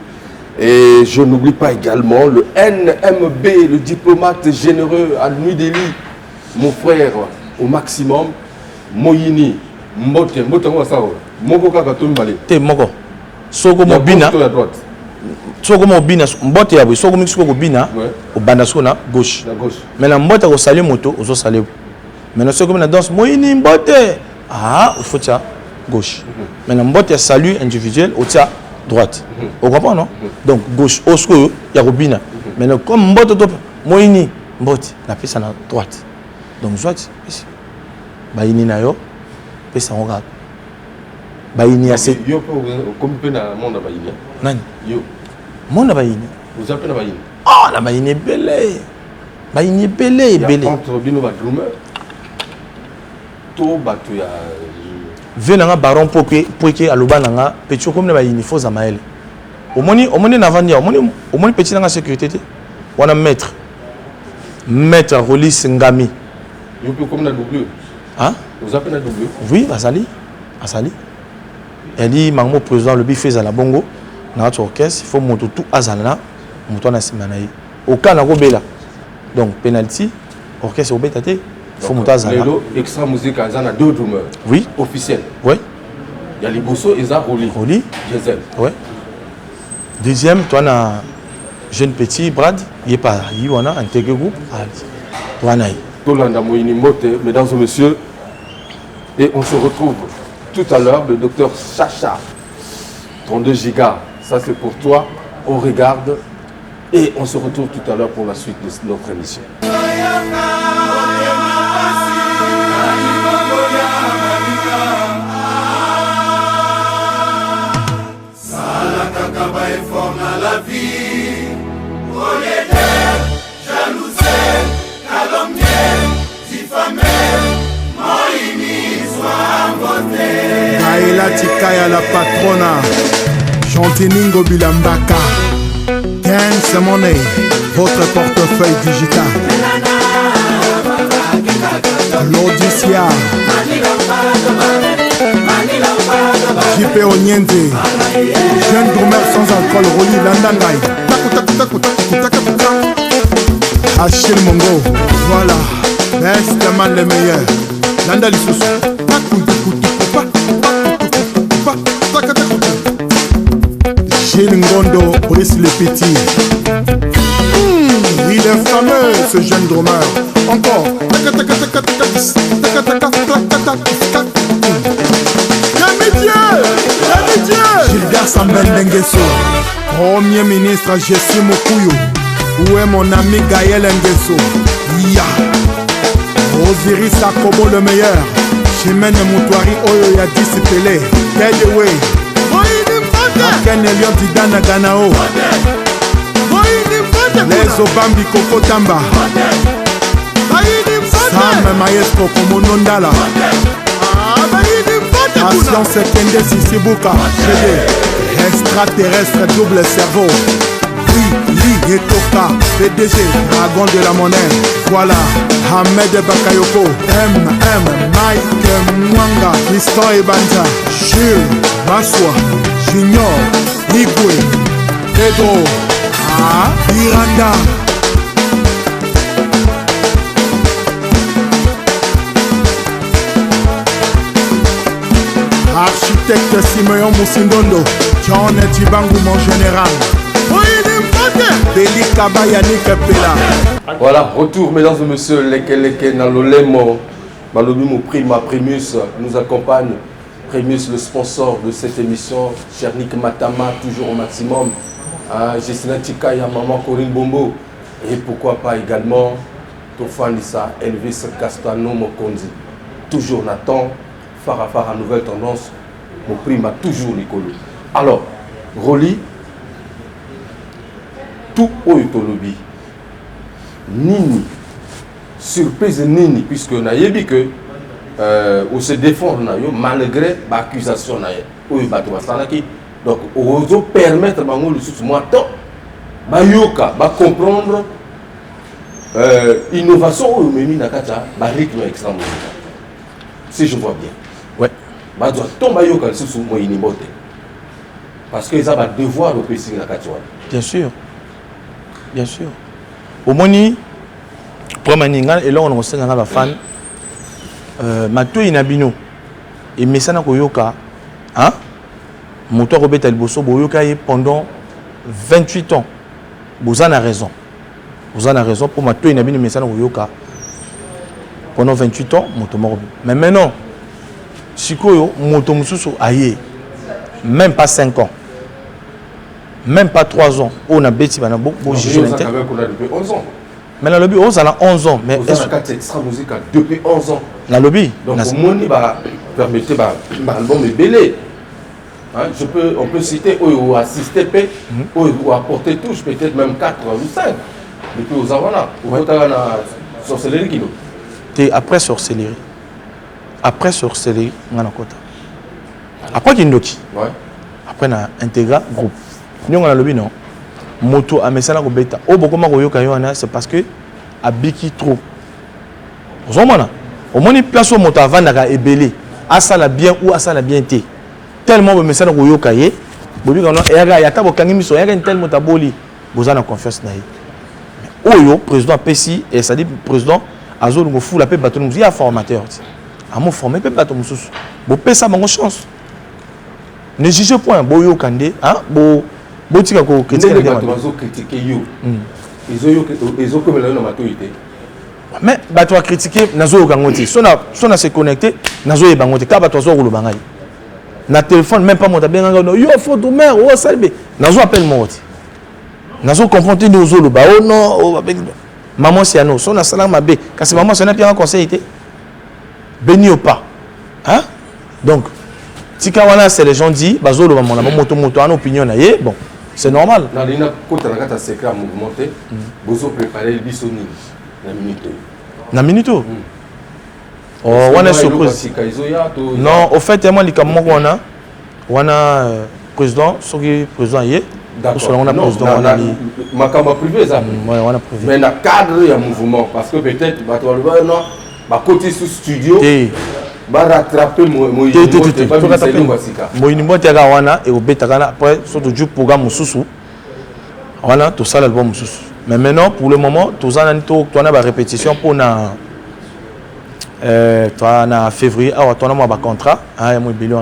Et je n'oublie pas également le NMB, le diplomate généreux à Nuit Delhi, mon frère au maximum. Moyini, Mbote, Moko Kakatum Balé. Te Moko. Soko Mobina. Soko Mobina, Mbote Yabou, Soko Mixo Mobina, au Bandasona, gauche. Maintenant, Mbote au salé moto, aux salé. Maintenant, Soko Mona danse, Moyini, Mbote. Ah, il faut ça, gauche. Maintenant, Mbote salut individuel, au tia, droite. Vous comprenez, non? Donc, gauche, au Sko, il y a Robina. Maintenant, comme Mbote, Moyini, Mbote, la piste à droite. Donc, droite, ici. Baini na yo pesa ngoka baini assez yo comme pe na monde baini nani yo monde baini vous appelez na baini la baini belé entre bino ba drummer to batu ya venanga baron poke aloba nanga petio comme na baini fo za mael omoni na vandia omoni petit nanga sécurité te wana maître Rolly Ngami yo pe comme na double. Hein? Vous appelez un double? Oui, Asali. Elle dit, Mango président, le bifé à la bongo, dans notre orchestre, il faut monter tout Azalana, monter na simanaï. Au cas où donc, penalty, orchestre au bétate, il faut monter Azalana. Extra musique, il y a deux drummers. Oui. Officiels. Oui. Il y a les bossos et ça, Rolly. Gisèle. Oui. Deuxième, toi, on a jeune petit, Brad, il est pas, il y a intégré groupe. Toi, on a Tolanda Moyini Mote, mesdames et messieurs, Et on se retrouve tout à l'heure, le docteur Chacha, 32 gigas, ça c'est pour toi, on regarde et on se retrouve tout à l'heure pour la suite de notre émission. La vie, jalousie, calomnie, diffamée, Gaëla Tikaya la patrona, Chantiningo Bilambaka, Dance Money, votre portefeuille digital. L'Odyssea, JP Onyenze, jeune gourmet sans alcool, Roli Landangaï. Achille Mongo, voilà, best man le meilleur. Landa Lissoussou. Gilles Ngondo, Brice le Petit. Il est fameux ce jeune drummer. Encore. Gilbert Sambel Ngeso, Premier ministre Jessie Mokuyo. Où est mon ami Gaël Ngeso? Ya Osiris Akobo le meilleur. Chimène Moutouari Oyo ya disipelé. Kedeway Aken Elion Didana Ganao. Les Obambi Koko Tamba. Sam Maestro Komonondala. Patience Kende Sisibuka. Extraterrestre double cerveau. Li et Toka, PDG, dragon de la monnaie. Voilà, Ahmed Bakayoko, Mike Mwanga, Tristan Ebanja, Jules, Maswa, Junior, Igwe, Pedro, Iranda. Architecte Simeon Moussindondo, John Tibangu mon général. Voilà, retour mesdames et messieurs, Leke Nalolemo, Malobimo Prima Primus nous accompagne. Primus, le sponsor de cette émission, Chernik Matama, toujours au maximum. Jesina Tikaya, Maman Corinne Bombo. Et pourquoi pas également Tofanissa, Elvis Castano Mokonzi. Toujours Nathan, Farafara Nouvelle Tendance, mon prima, toujours Nicolo. Alors, Roli. Tout Oyotolobi, Nini, surprise Nini, puisque on a dit que on se défend malgré l'accusation. Donc, on veut permettre à le sous-moiton, Bayoka, de comprendre l'innovation au Memi Nakata, rythme extrêmement. Si je vois bien. Ouais. Bah, doit tomber Bayoka, le sous-moiton, parce qu'ils ont un devoir de préciser Nakata. Bien sûr. Bien sûr. Au moni, pour Maninga, et là on a un fan, Matou Inabino, et Messana Koyoka, hein? Moto Robert Alboso, Boyoka pendant 28 ans. Vous en avez raison. Vous en avez raison pour Matou Inabino, Messana Koyoka. Pendant 28 ans, Moto Morobi. Mais maintenant, Sikoyo, Moto Moussou aïe, même pas 5 ans. Même pas 3 ans. On a bêti, on a beaucoup jugé l'intérêt. Depuis 11 ans. Mais dans le lobby, on a 11 ans. Mais on a extra musique depuis 11 ans. Dans le lobby. Donc, on permettait l'album est belé. On peut citer ou assister, ou apporter touche, peut-être même 4 ou 5. Depuis aux Avana. Ou sorcellerie qui nous. Après sorcellerie. Après sorcellerie, on a un quota. Après Kindoki. Après, on a intégré groupe. Nous on a lobby non. Moto a messana ko beta. O boko ma ko yoka yona c'est parce que abiki trop. Ozomana. Au moins place au moto avant na ebelé. Asala bien ou asala bien té. Tellement messana ko yoka ye. Bobi kono ya ya ta bokangi miso ya tel moto boli. Bozana confiance na ye. Oyo président Pessi et ça dit président Azolo ngo fou la pe bateau nous y a formateur. A mo former pe bateau mususu. Bo pesa bango chance. Ne jugez point boyo kande hein bo botika ko critiquer yo ils ont comme la maturité Mais tu as critiqué nazo gangote. Si on a se connecté, nazo e bangote. Ka bato zo ko bangai. Na téléphone même pas mon tabeng ngano. Yo photo mère o salbe. Nazo appelle moti. Nazo confronter nous zo lo ba oh non o avec maman c'est à nous. Si on a sala mabe. Kasi maman c'est na bien conseil été. Béni ou pas. Hein? Donc tika wana c'est les gens dit bazo lo maman la moto en opinion na ye. Bon, c'est normal. Dans les côté na kata secret mouvementé, bozo préparer le bisoni. Na minuto. Oh, on est surprise. Non, au fait, moi, on a président, ce qui est président hier. D'accord. On a président. Ma caméra privée, ça. Oui, on a privé. Mais dans le cadre, il y a un mouvement. Parce que peut-être, bah, côté sous studio, bah, rattraper moi, et au Betakana, après, surtout du programme Moussou. On a tout ça, l'album Moussou. Mais maintenant, pour le moment, tu as une répétition pour na février. Ah, tu as un contrat. Ah, il y a un billet.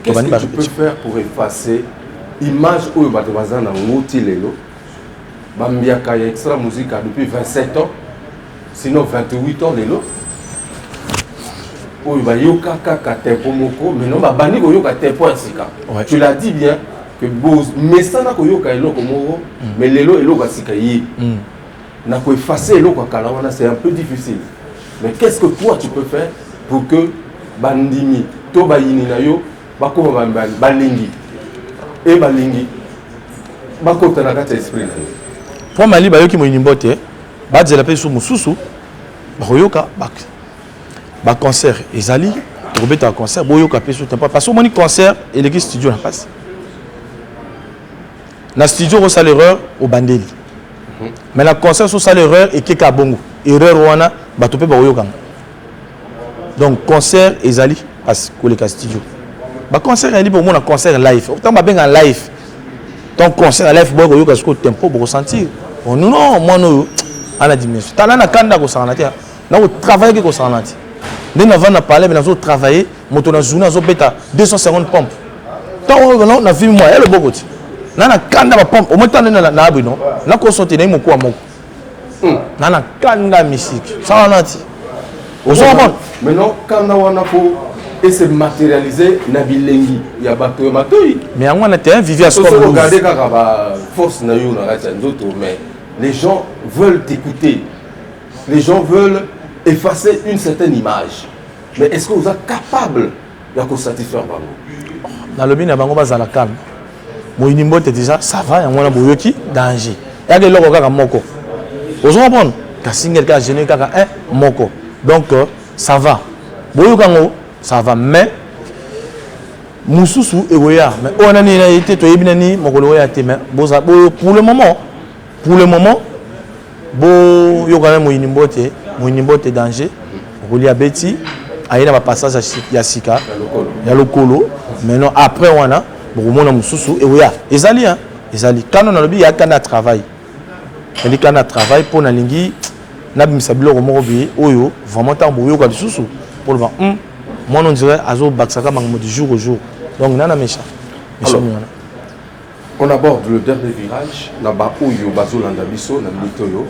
Qu'est-ce que tu peux faire pour effacer l'image où tu as un outil lelo? Bambiaka y a extra musique depuis 27 ans, sinon 28 ans lelo. Où il y a tempo moko, mais non, bani ko yoka tempo asika. Tu l'as dit bien. Que mais ça n'a pas eloko moko mais lelo eloko asika yi na ko effacer eloko kala wana c'est un peu difficile, mais qu'est-ce que toi tu peux faire pour que bandimi to bayini na yo bakoma balingi et balingi bakota na kata esprit na yo pour mali bayoki moyini mbote bazela pe su mususu bayoka ba concert ezali to beta concert boyoka pe su tempo parce que moni concert et les studio na passe. Na studio on a l'erreur au bandeli. Mais la concert sur ça l'erreur et keka bongo. Erreur wana batope ba oyokanga. Donc concert ezali parce que le studio. Ba concert ali pour mon concert live. Autant ba ben en live. Donc concert live boy oyoka ce tempo pour ressentir. Non moi no ana dimension. Tala na kanda ko sanati. Na o travailler ko sanati. Dès avant na parler mais na zo travailler moto na journée zo beta 250 pompes. Tant on a vu moi elle bokoti. Nana kanda ba pompe au moins na abri non na ko sauter na moko moko nana kanda musique ça nati ozomon maintenant kanda wana ko et se matérialiser na bilengi ya bato matoi mais on a terrain vivre à ce moment regarder kaka ba force na yo na kati ndoto mais les gens veulent t'écouter, les gens veulent effacer une certaine image, mais est-ce que vous êtes capable de satisfaire bango dans le bien bango bazala calme. Moyini mbote déjà ça va ya mwana boyoki danger ya ke loko kaka moko ozo comprendre ka single ka gêné kaka moko donc ça va boyoka ngo ça va mais mususu egoya mais on a ni na été to yebina ni mokolo ya te mais boza pour le moment bo yoka moyini mbote danger okolia beti ayina ba passage ya sika ya lokolo maintenant après wana bon mususu egoya ezali hein ezali quand on a le bi ya kana travail eli kana travail pour na lingi na bimisa biloko moko bi oyo vraiment tant boyo ka bisusu pour le moi on dirait azo baksaka mango du jour au jour donc nana méchant. On aborde le dernier virage na ba oyo bazolanda biso na mitoyo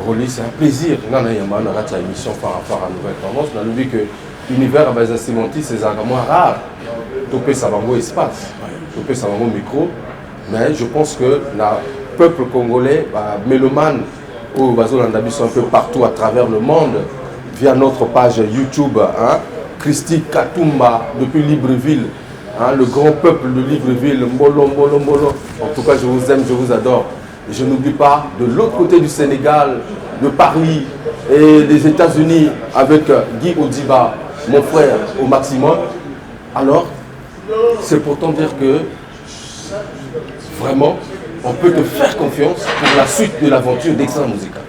Rolly, c'est un plaisir nana yamba na rata émission par rapport à nouvelle tendance na le que l'univers a basé Simonti c'est vraiment rare topé ça bango espace topé ça bango micro mais je pense que le peuple congolais mélomane ou bazolanda biso un peu partout à travers le monde via notre page YouTube hein, Christy Katumba depuis Libreville hein, le grand peuple de Libreville Mbolo. En tout cas je vous aime, je vous adore et je n'oublie pas de l'autre côté du Sénégal, de Paris et des États-Unis avec Guy Odiba, mon frère au maximum. Alors c'est pourtant dire que vraiment on peut te faire confiance pour la suite de l'aventure d'Extra Musica.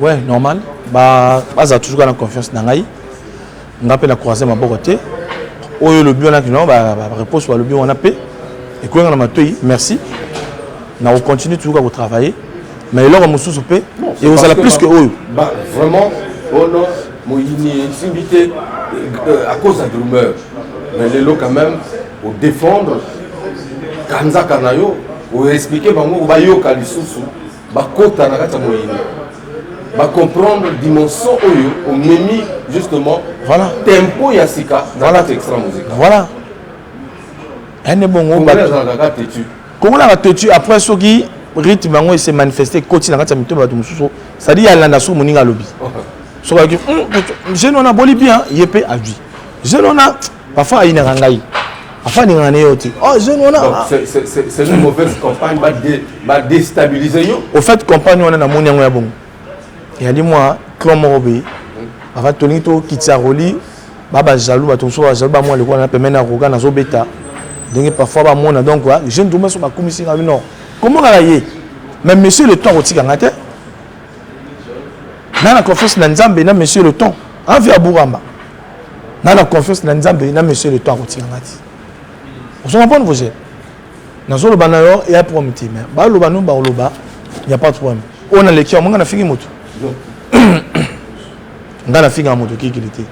Ouais, normal. Bah a toujours la confiance dans Ngaï. On appelle la croisée ma beauté. Oh le but on a non bah repose sur le but on a paix. Et quoi on a matoué, merci. On continue toujours à travailler. Mais là on me sous paix et vous allez plus que eux. Bah vraiment oh non, moi il invité à cause de rumeurs. Mais les lots quand même au défendre Kanza Kanayo ou expliquer bango bayo kalisusu bakota na kata moyini. comprendre dimension oyo on memi justement voilà tempo ya sika voilà extra musique voilà un bon comment la têtu après ce qui rythme bango il s'est manifesté côté na kati mito ba mususu ça dit yalla na so moninga lobi so ka je non a boli bien yepé a vie je non a parfois ina ngai enfin ni ngane yoti oh je non a c'est une mauvaise campagne va déstabiliser yo au fait campagne on a na moni yango ya bongo ya di moi comment obi avant toni to kitsa roli baba jaloux ba to so jaloux ba moi le ko na pemena na roga na zo beta donc parfois ba mona donc je ne dois pas commissaire non comment on a yé mais monsieur le temps au ngate na la confiance na nzambe na monsieur le temps en via Bouramba na la confiance na nzambe na monsieur le temps au ngate on se comprend vous na zo le banayo et après on mais ba lo banu ba lo ba il y a pas de problème on a l'équipe on a fini moto on a fini moto qui était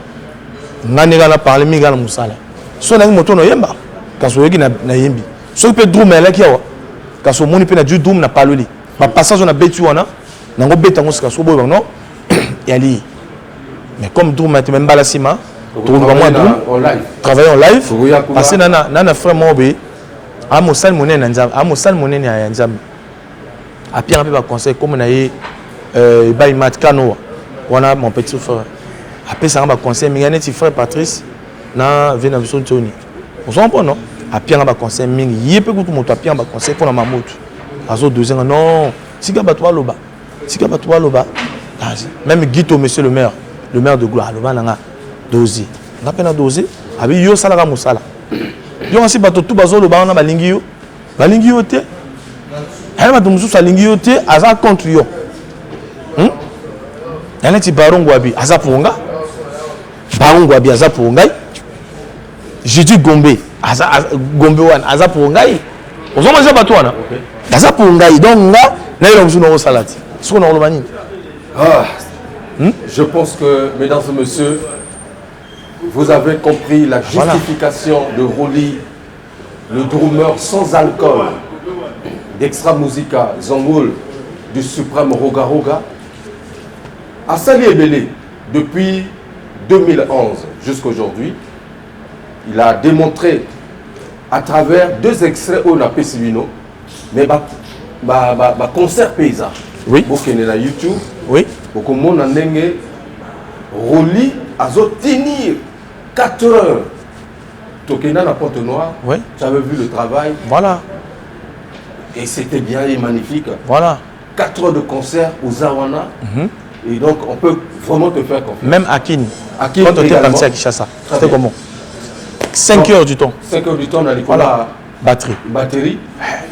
ngani gala parler mi gala musala so na moto no yemba kaso yeki na yembi so peut drum la kiawa kaso moni pe na du drum na paloli ba passage on a betu wana nango beta ngo kaso boy non yali mais comme drum ma même bala sima to ba moi drum travailler en live parce que nana frère mobe a mo sal monene na nzam a mo sal monene ya nzam a pierre pe ba conseil comme na ye ba imat kano wana mon petit frère après ça ba conseil mi ngane ti frère Patrice na vena biso Tony on s'en prend non a pierre ba conseil mingi yé pe kutu moto a pierre ba conseil pour na mamoto azo 2 ans non sika ba toi loba même Guito monsieur le maire de gloire loba nanga dosi na pena dosi abi yo sala ka musala yo aussi bato tout bazo loba na balingi yo te elle m'a dit ça lingi yo te aza contre yo elle ti barongo abi aza ponga barongo abi aza ponga j'ai dit Gombe Gombe wan aza pour ngai ozo manger bato wana aza pour ngai donc nga na yo musu no salati siko na olobani je pense que mesdames et messieurs vous avez compris la justification de Roli le drummer sans alcool d'Extra Musica Zangul du suprême Roga Roga à Sali Ebele depuis 2011 jusqu'à aujourd'hui. Il a démontré à travers 2 extraits où on a Pessibino, mais concert paysan. Oui. Beaucoup na YouTube. Oui. Beaucoup de monde a Roli à tenir 4 heures. Tokena na Porte Noire. Oui. J'avais vu le travail. Voilà. Et c'était bien et magnifique. Voilà. 4 heures de concert aux Zawana. Et donc on peut vraiment te faire confiance. Même Akin. Akin quand on était parti à Kinshasa. C'était comment? 5 heures du temps. 5 heures du temps, on a voilà. Batterie.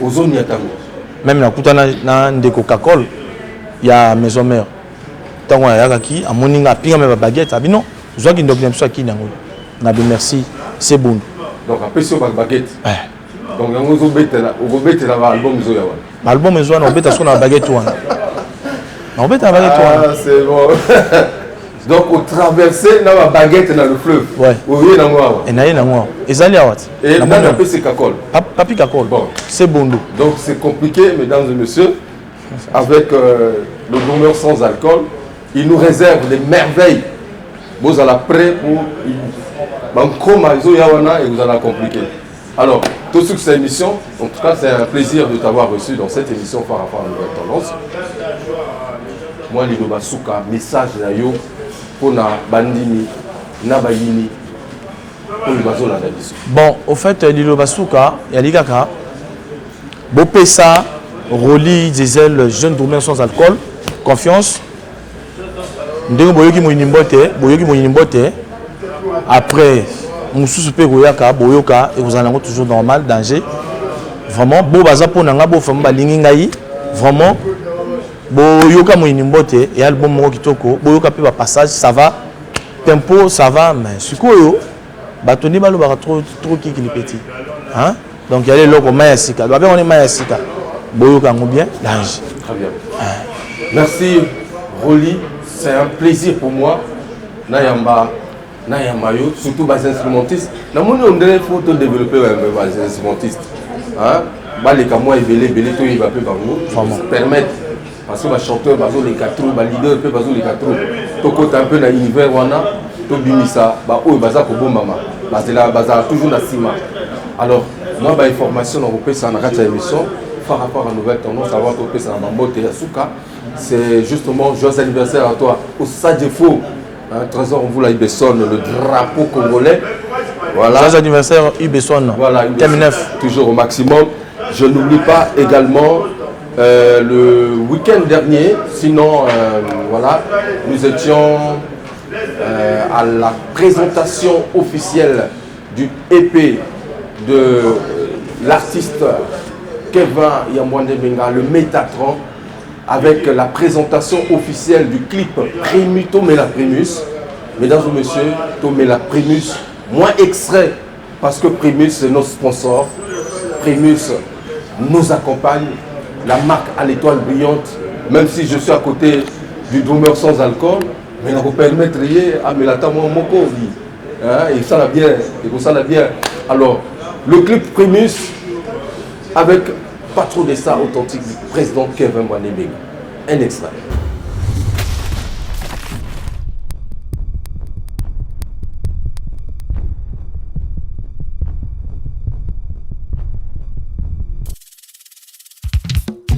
Aux zones Yatango. Même dans des Coca-Cola, il y a maison mère. Tant qu'on a qui, à mon inga, puis même baguette, non. Je vois qu'il y a qui n'ango. Nabi merci, c'est bon. Donc après sur baguette. Donc on bête là album zo yawa. Album zo na bête sur na baguette wana. Na bête na baguette wana. Ah c'est bon. Donc au traverser la baguette dans le fleuve. Ouais. Oui, dans moi. Et naïe dans moi. Et ça liawat. Et là on appelle c'est cacole. Papi cacole. Bon. C'est bon. Donc c'est compliqué, mesdames et messieurs, avec le drummer sans alcool, il nous réserve des merveilles. Vous allez prêt pour et vous allez compliquer. Alors, tout ce que c'est émission, en tout cas c'est un plaisir de t'avoir reçu dans cette émission par rapport à Nouvelle Tendance. Moi, Lilo Basuka, message na yo pour na bandini, na bayini, pour le bazo la dadiso. Bon, au fait, Lilo Basuka, Yalikaka, Bopesa, Roli, Diesel, jeune drummer sans alcool, confiance. Ndenge boyoki moyinimbote, après, Moussou pe goyaka, boyoka, et vous en avez toujours normal, danger. Vraiment, beau baza pour nanga, beau femme balingi ngai, vraiment. Boyoka moyinimbote, et album moko kitoko, boyoka pe ba passage, ça va, tempo, ça va, mais sikoyo, batoni balo ba trop kiki li petit. Hein? Donc il y a les locaux mayasika, doit on est mayasika. Boyoka ngo bien, danger. Très bien. Merci Roli, c'est un plaisir pour moi. Nayamba yo, surtout les instrumentistes. On dirait qu'il faut développer les instrumentistes. Les camois et belé, tout il va permettre parce que les chanteurs, les quatre les leaders, les quatre tout un peu dans l'univers, tout bimisa, eux, toujours dans cima. Alors, moi, l'information, on peut ça dans la émission, par rapport à la nouvelle tendance, savoir que ça c'est justement joyeux anniversaire à toi, au Stade Faux. Trésor, on vous l'a Ibesson, le drapeau congolais. Voilà. Joyeux anniversaire Ibesson. Voilà, Ibesson, toujours au maximum. Je n'oublie pas également le week-end dernier, sinon voilà, nous étions à la présentation officielle du EP de l'artiste Kevin Yamwande Benga, le Métatron, avec la présentation officielle du clip Primus, Tomé la Primus. Mesdames et messieurs, Tomé la Primus, moins extrait, parce que Primus c'est notre sponsor. Primus nous accompagne, la marque à l'étoile brillante, même si je suis à côté du drummer sans alcool, mais on peut permettre à Melata Moko, et ça l'a bien, et ça l'a bien. Alors, le clip Primus, avec pas trop de ça authentique du président Kevin Mwanebeng. Un extrait.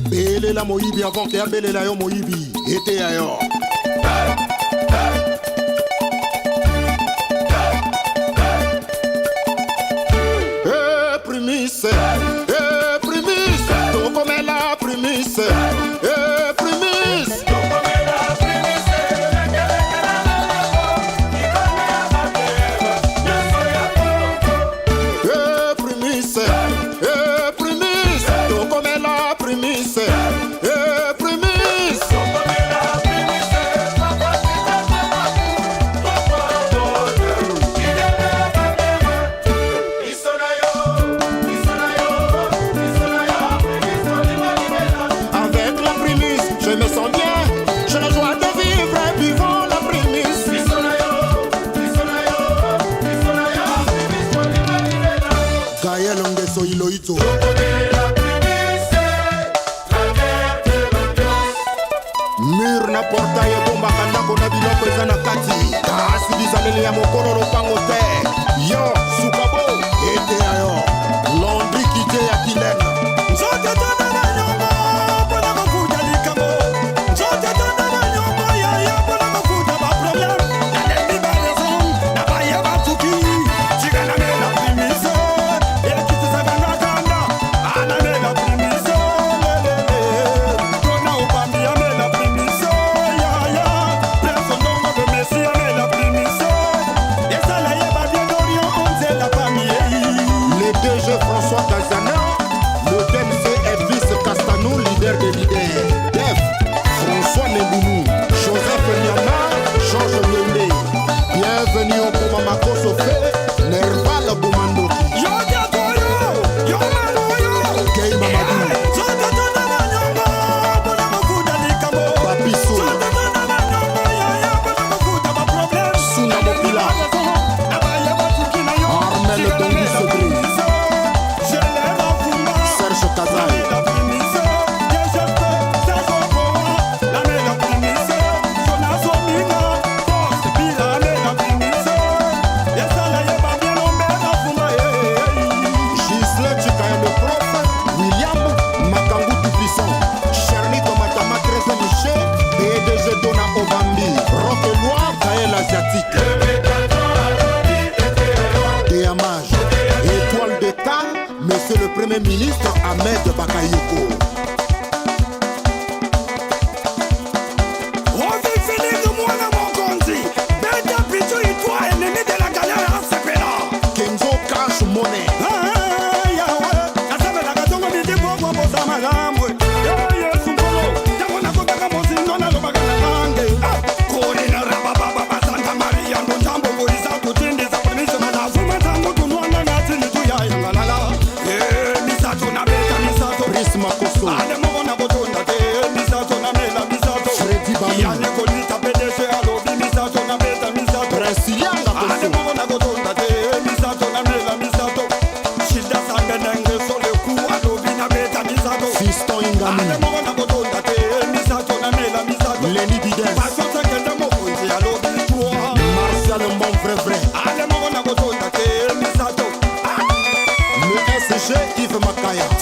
Belela Moïbi avant qu'il y ait Belela yo Moïbi. Était ailleurs. Primus. Mur na portail bomba kanda kona biloko eza na kati kasi bizaleli ya mokolo lopango te yo sukabo ete ayo londi kite ya kilena nzote tona na nyongo pona mafuta likambo nzote tona na nyongo ya pona mafuta ba problem na lendi ba raison na ba ya batuki chigana mela primiso ya kitu za kanda kanda ana mela primiso tona upambi ya mela primiso ya personne n'en veut messi ya mela primiso et ça la ya ba bien d'orion on sait la famille le DG François Gazana le DMC est vice Castanou leader des leaders Def François Nemboulou Joseph Nyama Georges Lembe bienvenue au Poma Makoso Fe Nerval Boumando yo Diakoyo yo Manoyo Kei Mamadou Zota Tona Manyongo Bona Makuda Likamo Papiso Zota Tona Manyongo ya Bona Makuda Ba problem Suna Mopila Abaya Batuki na yo Armel Dongi Sobri Serge Kazai Gisle Chikaya le prof William Makangu tout-puissant Cherny Tomatama Trésor Miché PDG Dona Obambi Rock Loire Gaël Asiatique Déamage Étoile d'État Monsieur le Premier ministre Ahmed Bakayoko Kenzo Cash Money Prisma Koso Freddy Bami Prince Yanga Koso Fiston Ingami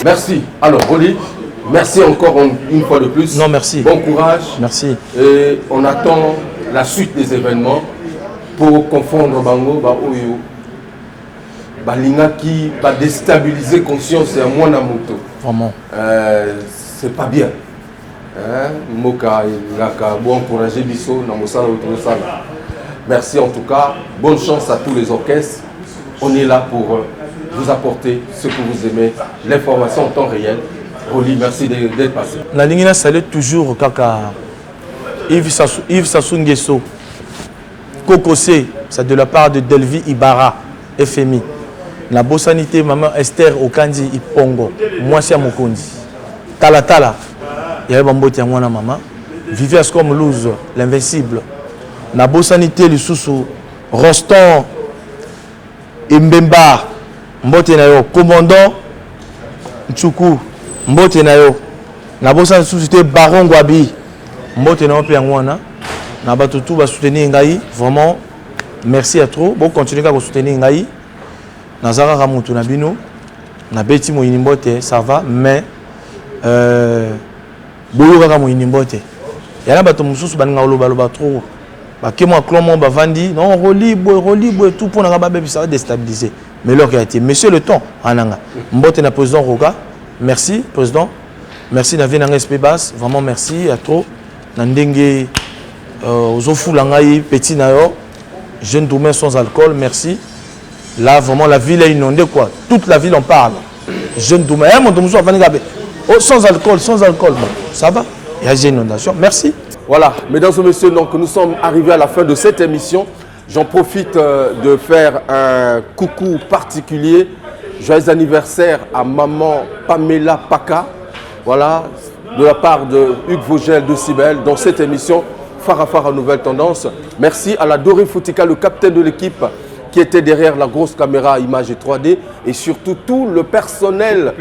Merci. Alors, Rolly, merci encore une fois de plus. Non, merci. Bon courage. Merci. Et on attend la suite des événements pour confondre Bango, Oyo, Balinga qui va déstabiliser conscience et à moi moto. Vraiment. C'est pas bien. Moka, Ngaka, bon encourager Bisso, Namosala, Otosala. Merci en tout cas. Bonne chance à tous les orchestres. On est là pour vous apporter ce que vous aimez, l'information en temps réel. Rolly, merci d'être passé. La ligne salue toujours Kaka Yves Sassou Nguesso. Kokosé, c'est de la part de Delvi Ibarra, FMI. La Bossanité, maman Esther Okandi Ipongo, moi c'est Mokondi. Tala, il y avait Bambote à moi, maman. Vivias comme Louz, l'invincible. La Bossanité, le sous Roston, Mbemba, Mbote Nayo, commandant Tchoukou, Mbote Nayo. La Bossanité, Baron Gwabi, Mbote Nayo Piangwana. Na batutu va soutenir Ngai, vraiment merci à trop. Bon continuer à soutenir Ngai. Nazara Ramutu Nabino, na beti mo inimbote, ça va, mais boyo kaka mo inimbote. Yana bato mususu baninga oloba trop. Ba kemo aklomo ba vandi, non Rolly boy tout pour na ba bébé ça va déstabiliser. Mais leur qui a été monsieur le temps ananga. Mbote na président Roga. Merci président. Merci na venanga SP Bass, vraiment merci à trop. Na ndenge Ozofulangai petit nayo, jeune domaine sans alcool, merci. Là vraiment la ville est inondée quoi. Toute la ville en parle. Jeune domaine, sans alcool, bon, ça va. Il y a une inondation. Merci. Voilà, mesdames et messieurs, donc nous sommes arrivés à la fin de cette émission. J'en profite de faire un coucou particulier. Joyeux anniversaire à maman Pamela Paka. Voilà, de la part de Hugues Vogel de Cybèle dans cette émission. Farafara Nouvelle Tendance. Merci à la Doré Foutika, le capitaine de l'équipe qui était derrière la grosse caméra image 3D et surtout tout le personnel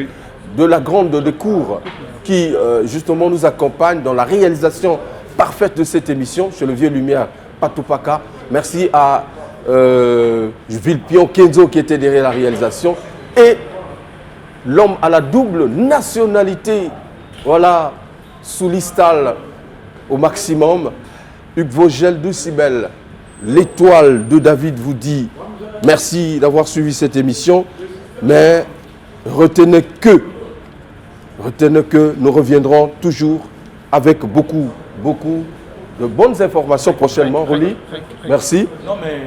de la grande de cours qui justement nous accompagne dans la réalisation parfaite de cette émission chez le Vieux Lumière Patoupaka. Merci à Vilpion Kenzo qui était derrière la réalisation et l'homme à la double nationalité, voilà, sous l'istal au maximum, Hugues Vogel de Cybèle, l'étoile de David vous dit merci d'avoir suivi cette émission, mais retenez que nous reviendrons toujours avec beaucoup de bonnes informations prochainement. Rolly, merci. Non mais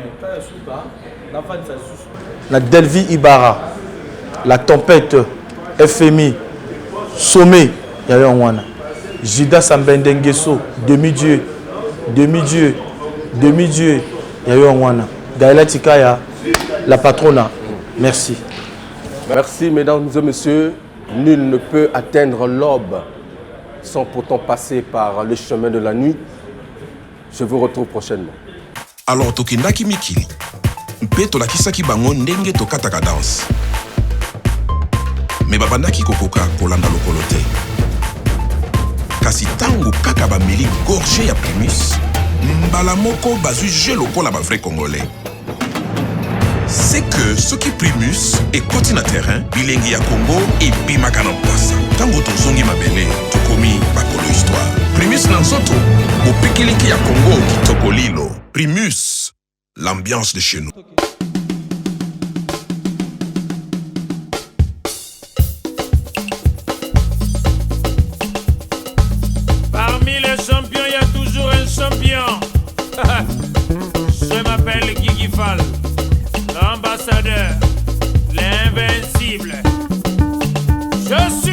la Delvi Ibarra, la tempête FMI, sommet, il y a eu un wana. Judas Sambendengeso, demi-dieu, il y a eu un wana. Gaëla Tikaya, la patrona, merci. Merci mesdames et messieurs, nul ne peut atteindre l'aube sans pourtant passer par le chemin de la nuit. Je vous retrouve prochainement. Alors tokendaki mikili mpe tolakisaki bango ndenge tokataka danse me babandaki kokoka kolanda lokolo te kasi tango kaka bameli gorge ya primus mbala moko bazwi jeu lokola bavrai congolais. C'est que ce qui primus ekoti na terrain bilengi ya Congo ebimaka na mpasa tango tozongi mabele tokomi bakolo histoire. Primus na nzoto bopekeleki ya Congo kitoko lilo. Primus, l'ambiance de chez nous. Parmi les champions, il y a toujours un champion. Je m'appelle Guigui Fall, l'ambassadeur, l'invincible. Je suis